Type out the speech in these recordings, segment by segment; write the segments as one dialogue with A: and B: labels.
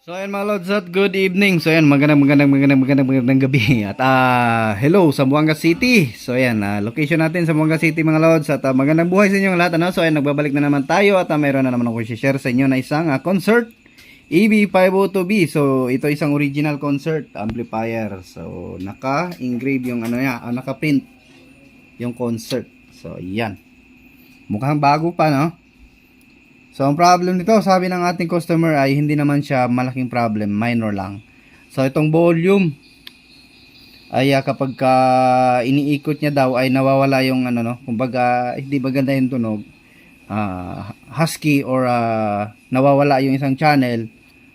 A: So ayan mga lods at good evening. So ayan magandang gabi. At hello sa Buanga City. So ayan location natin sa Buanga City mga lods. At magandang buhay sa inyong lahat. So ayan nagbabalik na naman tayo. At mayroon na naman ako i-share sa inyo na isang concert EB502B. So ito isang original concert amplifier. So naka-engrave yung naka-print yung concert. So ayan. Mukhang bago pa, no? So, ang problem nito, sabi ng ating customer ay hindi naman siya malaking problem, minor lang. So, itong volume ay kapag iniikot niya daw ay nawawala yung kumbaga hindi maganda yung tunog. Husky or nawawala yung isang channel.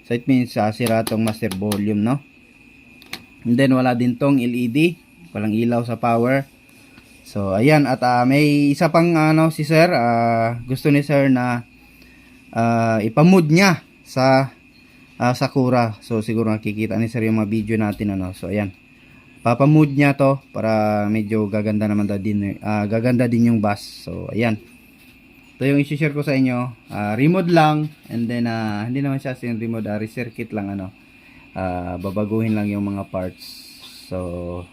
A: So, it means sira tong master volume, no? And then, wala din tong LED, walang ilaw sa power. So, ayan, at may isa pang si sir, gusto ni sir na ipamood niya sa Sakura. So siguro nakikita ni sir yung mga video natin So ayan. Papamood niya to para medyo gaganda naman din gaganda din yung bass. So ayan. Ito yung i-share ko sa inyo. Remote lang and then hindi naman siya sin remote, recircuit lang babaguhin lang yung mga parts. So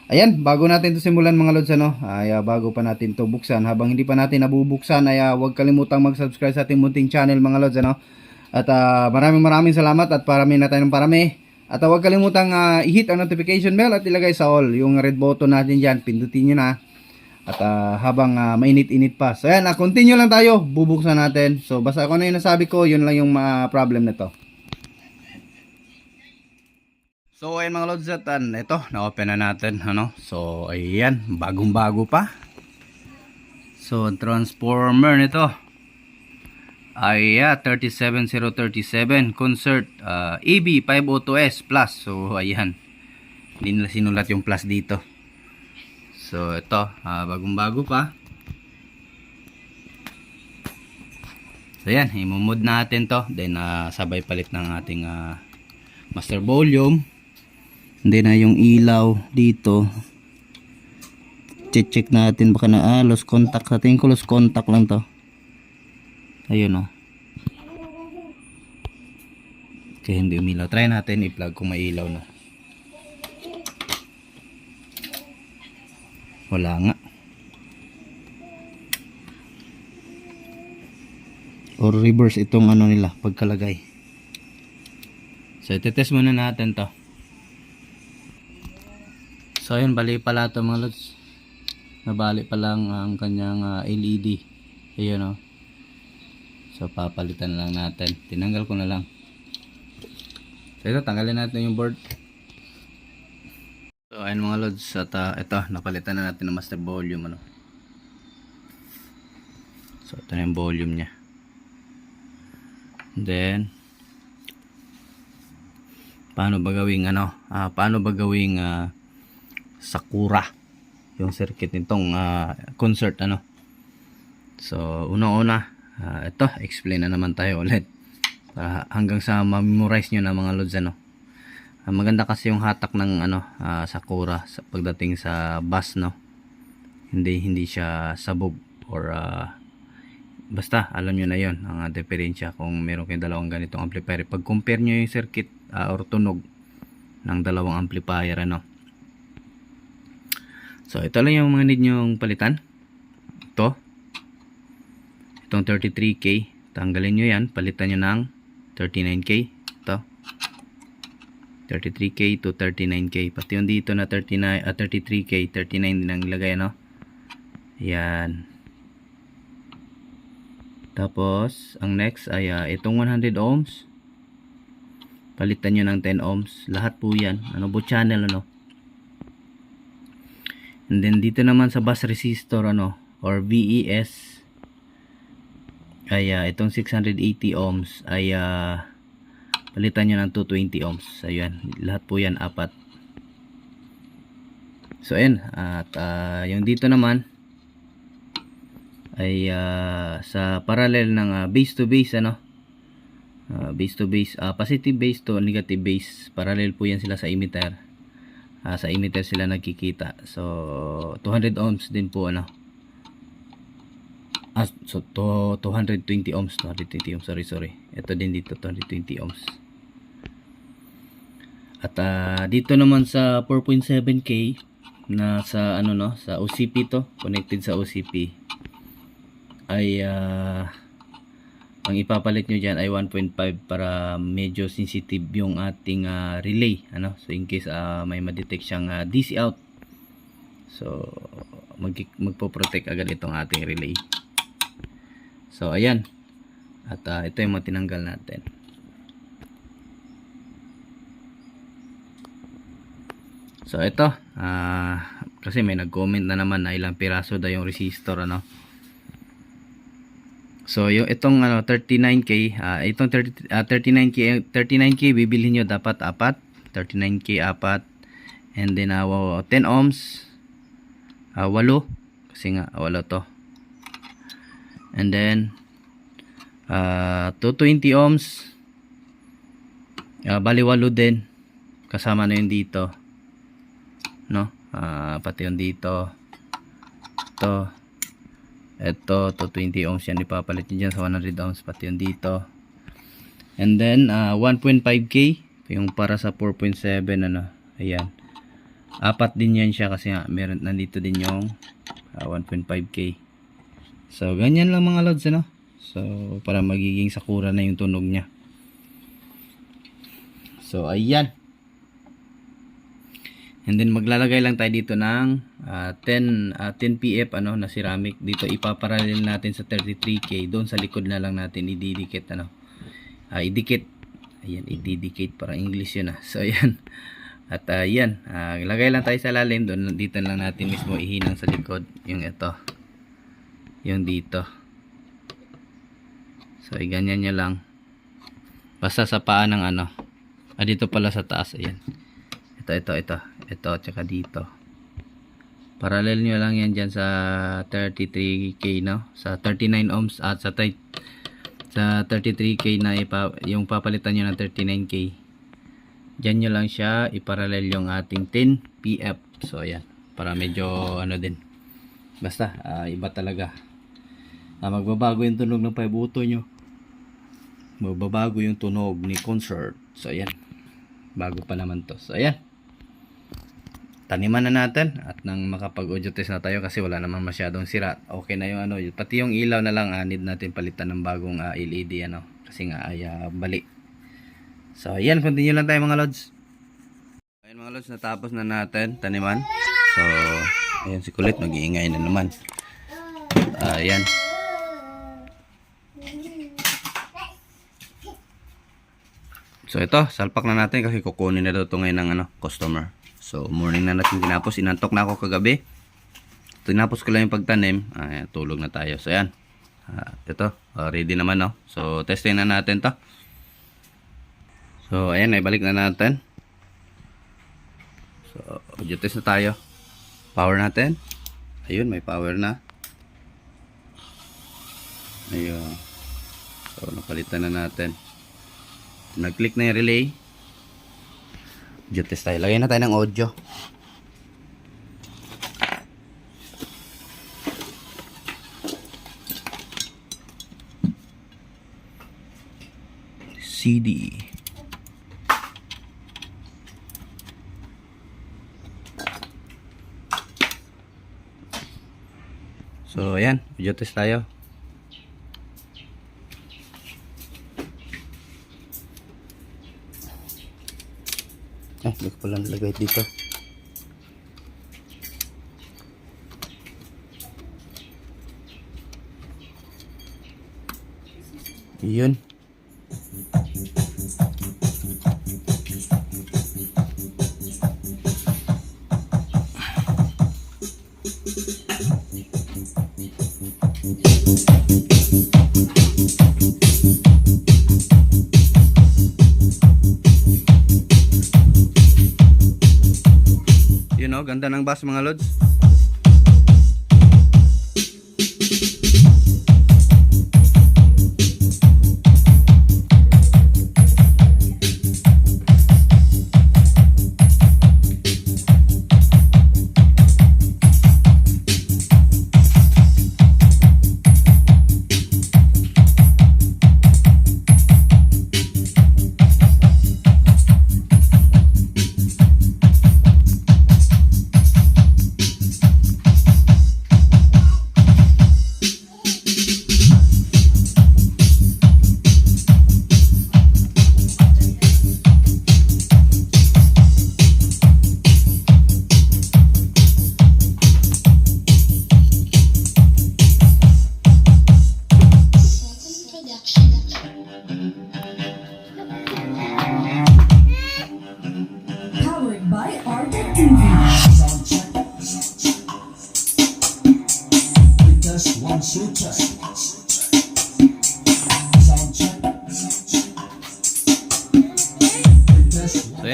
A: ayan, bago natin ito simulan mga lods bago pa natin ito buksan, habang hindi pa natin nabubuksan ay huwag kalimutang mag-subscribe sa ating munting channel mga lods At maraming salamat at parami na tayo ng parami. At huwag kalimutang i-hit ang notification bell at ilagay sa all yung red button natin diyan, pindutin niyo na. At habang mainit-init pa. So ayan, continue lang tayo, bubuksan natin. So basta kung ano yung nasabi ko, yun lang yung problem nito. So ayan mga lods at ito na-open na natin So ayan, bagong-bago pa. So transformer nito ay 37037 concert EB502S plus. So ayan, hindi nila sinulat yung plus dito. So ito bagong-bago pa. So ayan, i-mode natin to. Then sabay palit ng ating master volume. Hindi na yung ilaw dito. Check natin baka na lost contact. Sa tingin ko lost contact lang to. Ayun Okay, hindi umilaw. Try natin i-plug kung may ilaw na. Wala nga. Or reverse itong nila pagkalagay. So itetest muna natin to. So ayun, bali pala ito mga lods. Nabali pa lang ang kanyang LED. Ayun So papalitan lang natin. Tinanggal ko na lang. So ito, tanggalin natin yung board. So ayun mga lods. At ito, napalitan na natin ng master volume So ito na yung volume nya. Then paano ba gawing Sakura yung circuit nitong concert So una ito explain na naman tayo ulit hanggang sa ma-memorize nyo na mga lods maganda kasi yung hatak ng Sakura sa pagdating sa bass hindi siya sabog or basta alam nyo na yon ang diferensya kung meron kayong dalawang ganitong amplifier pag compare nyo yung circuit or tunog ng dalawang amplifier So ito lang yung mga need nyong palitan. Itong 33K, tanggalin nyo yan, palitan nyo ng 39K. Ito 33K to 39K, pati yung dito na 33K, 39 din ang ilagay Yan. Tapos ang next ay itong 100 ohms, palitan nyo ng 10 ohms. Lahat po yan both channel And then dito naman sa bus resistor or VES ay itong 680 ohms ay palitan nyo ng 220 ohms. Ayun, lahat po yan apat. So ayan, at yung dito naman ay sa parallel ng base to base base to base, positive base to negative base, parallel po yan sila sa emitter. Sa emitter sila nagkikita. So 200 ohms din po so 220 ohms, sorry. Ito din dito 220 ohms. At dito naman sa 4.7K na sa ano no, sa OCP to, connected sa OCP ay ang ipapalit nyo dyan ay 1.5 para medyo sensitive yung ating relay ano. So in case may ma-detect siyang DC out, so magpo-protect agad itong ating relay. So ayan, at ito yung matinanggal natin. So ito kasi may nag-comment na naman na ilang piraso daw yung resistor ano. So yung itong 39K, itong 39K bibilhin nyo dapat apat, 39K apat, and then 10 ohms 8 kasi nga 8 to, and then 220 ohms bali 8 din, kasama na yun dito no, pati yun dito to. Ito, 220 ohms yan ipapalit nyo dyan sa 100 ohms, pati yun dito. And then 1.5K yung para sa 4.7 ano, ayan, apat din yan siya kasi nga meron nandito din yung 1.5K. So ganyan lang mga lods ano, so para magiging sakura na yung tunog nya. So ayan, and then maglalagay lang tayo dito ng 10 PF ano na ceramic dito, ipaparallel natin sa 33K. Doon sa likod na lang natin ididikit ano, idikit, ayan, ididikit, para English yun so ayan, at ayan, lagay lang tayo sa lalim doon, dito lang natin mismo ihinang sa likod yung ito, yung dito. So ganyan nyo lang, basta sa paa ng ano, dito pala sa taas, ayan, ito tsaka dito, parallel nyo lang yan dyan sa 33K no, sa 39 ohms at sa 33K na yung papalitan nyo ng 39K, dyan nyo lang siya iparallel yung ating 10 PF. So ayan, para medyo ano din, basta iba talaga, magbabago yung tunog ng 5 auto nyo, magbabago yung tunog ni concert. So ayan, bago pa naman to. So ayan, taniman na natin at nang makapag audio test na tayo kasi wala naman masyadong sira. Okay na yung ano, pati yung ilaw na lang need natin palitan ng bagong LED ano, kasi nga ay bali. So ayan, continue lang tayo mga lods. Ayan mga lods, natapos na natin taniman. So ayan, si Kulit mag-iingay na naman. Ayan, so ito, salpak na natin kasi kukunin na ito ngayon ng ano, customer. So morning na natin tinapos, inantok na ako kagabi, tinapos ko lang yung pagtanim, tulog na tayo. So ayan, ito ready naman no. So testing na natin to. So ayan, ibalik na natin. So audio test na tayo. Power natin, ayun, may power na, ayun. So napalitan na natin, nag-click na yung relay. Audio test tayo. Lagay na tayo ng audio. CD. So ayan, audio test tayo. Hindi ko pala nalagay dito. Yun. Yun o, ganda ng bass mga lods.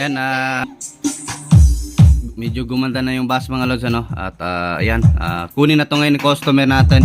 A: ayan, medyo gumanda na yung bus mga lods, ano? At ayan, kunin na to ngayon ni customer natin.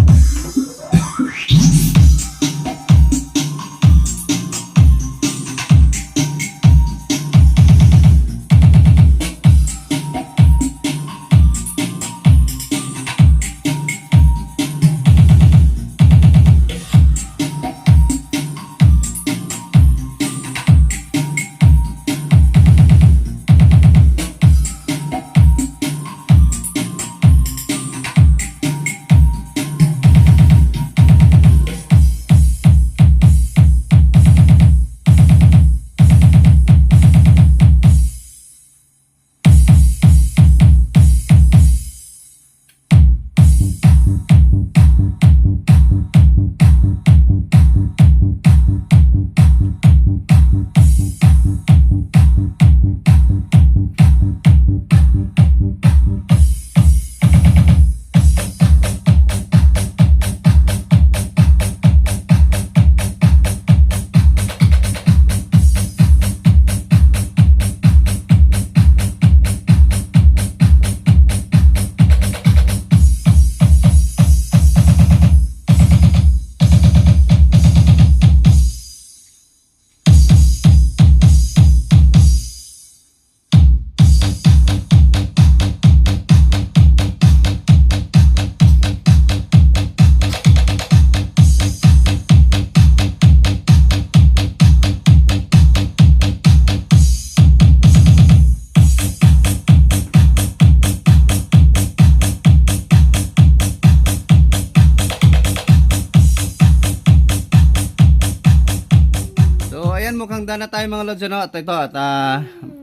A: Ayan, mukhang dana tayo mga lods, ano? At ito,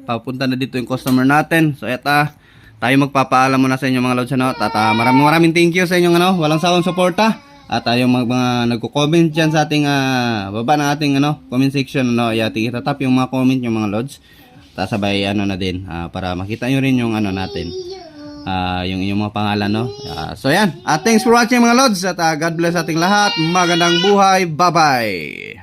A: papunta na dito yung customer natin. So at tayo magpapaalam muna sa inyo mga lods, ano? At maraming thank you sa inyong walang sawang suporta. At yung mga nagko-comment dyan sa ating baba ng ating comment section, itatap yung mga comment yung mga lods. Sabay na din para makita nyo rin yung natin. Yung inyong mga pangalan, no? So ayan, thanks for watching mga lods. At God bless ating lahat. Magandang buhay. Bye bye.